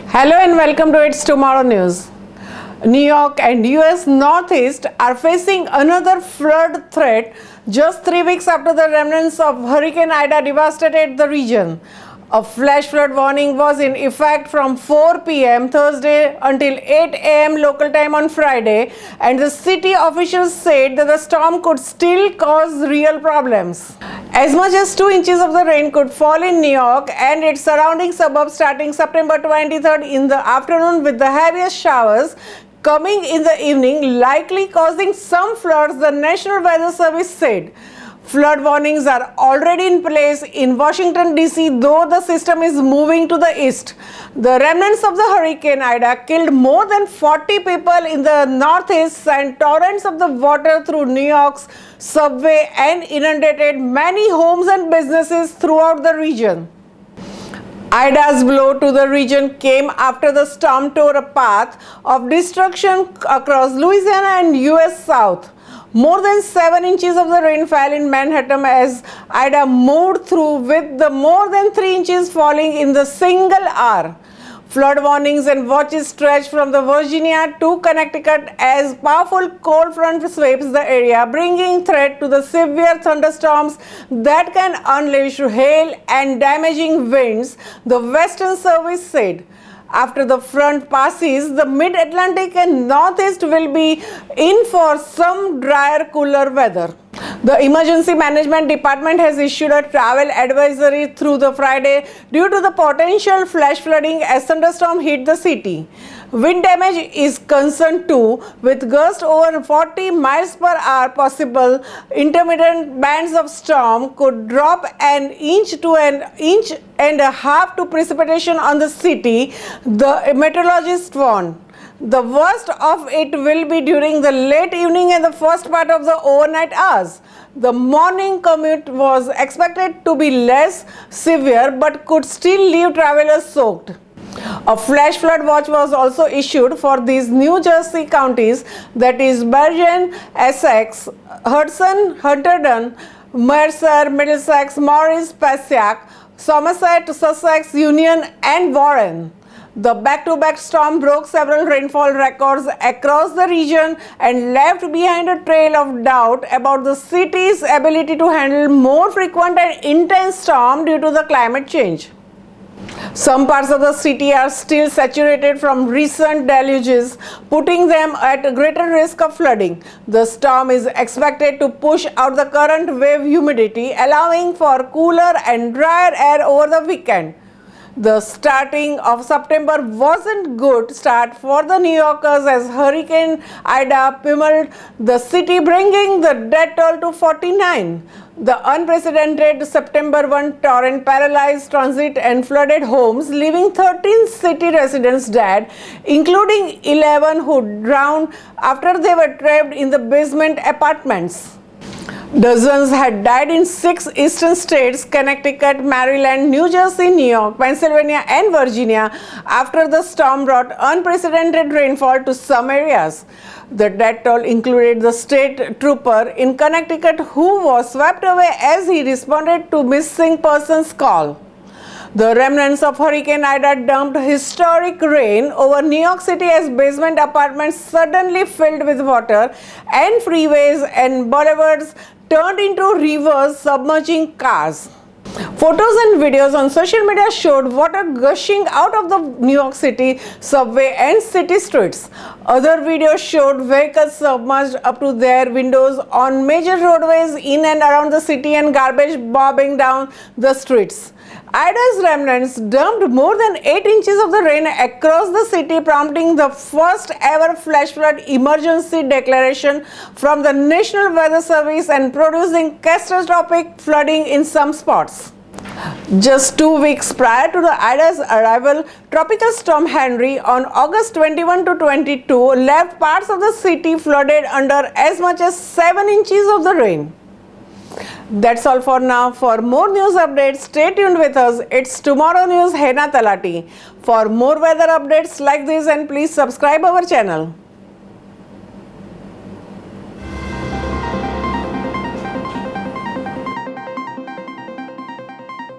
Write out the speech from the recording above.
Hello and welcome to It's Tomorrow News. New York and US Northeast are facing another flood threat just 3 weeks after the remnants of Hurricane Ida devastated the region. A flash flood warning was in effect from 4 p.m. Thursday until 8 a.m. local time on Friday, and the city officials said that the storm could still cause real problems. As much as 2 inches of the rain could fall in New York and its surrounding suburbs starting September 23rd in the afternoon, with the heaviest showers coming in the evening, likely causing some floods, the National Weather Service said. Flood warnings are already in place in Washington, D.C., though the system is moving to the east. The remnants of the Hurricane Ida killed more than 40 people in the northeast, sent torrents of the water through New York's subway, and inundated many homes and businesses throughout the region. Ida's blow to the region came after the storm tore a path of destruction across Louisiana and U.S. South. More than 7 inches of the rain fell in Manhattan as Ida moved through, with the more than 3 inches falling in the single hour. Flood warnings and watches stretch from the Virginia to Connecticut as powerful cold front sweeps the area, bringing threat to the severe thunderstorms that can unleash hail and damaging winds, the Western Service said. After the front passes, the mid-Atlantic and Northeast will be in for some drier, cooler weather. The Emergency Management Department has issued a travel advisory through the Friday due to the potential flash flooding as thunderstorm hit the city. Wind damage is concerned too, with gusts over 40 miles per hour possible. Intermittent bands of storm could drop an inch to an inch and a half to precipitation on the city, the meteorologist warned. The worst of it will be during the late evening and the first part of the overnight hours. The morning commute was expected to be less severe but could still leave travelers soaked. A flash flood watch was also issued for these New Jersey counties, that is Bergen, Essex, Hudson, Hunterdon, Mercer, Middlesex, Morris, Passaic, Somerset, Sussex, Union, and Warren. The back-to-back storm broke several rainfall records across the region and left behind a trail of doubt about the city's ability to handle more frequent and intense storms due to the climate change. Some parts of the city are still saturated from recent deluges, putting them at greater risk of flooding. The storm is expected to push out the current wave humidity, allowing for cooler and drier air over the weekend. The starting of September wasn't good start for the New Yorkers as Hurricane Ida pummeled the city, bringing the death toll to 49. The unprecedented September 1 torrent paralyzed transit and flooded homes, leaving 13 city residents dead, including 11 who drowned after they were trapped in the basement apartments. Dozens had died in 6 eastern states, Connecticut, Maryland, New Jersey, New York, Pennsylvania, and Virginia, after the storm brought unprecedented rainfall to some areas. The death toll included the state trooper in Connecticut who was swept away as he responded to missing persons call. The remnants of Hurricane Ida dumped historic rain over New York City as basement apartments suddenly filled with water and freeways and boulevards turned into rivers, submerging cars. Photos and videos on social media showed water gushing out of the New York City subway and city streets. Other videos showed vehicles submerged up to their windows on major roadways in and around the city and garbage bobbing down the streets. Ida's remnants dumped more than 8 inches of the rain across the city, prompting the first ever flash flood emergency declaration from the National Weather Service and producing catastrophic flooding in some spots. Just 2 weeks prior to the Ida's arrival, Tropical Storm Henry on August 21 to 22 left parts of the city flooded under as much as 7 inches of the rain. That's all for now. For more news updates, stay tuned with us. It's Tomorrow News, Hena Talati. For more weather updates like this, and please subscribe our channel.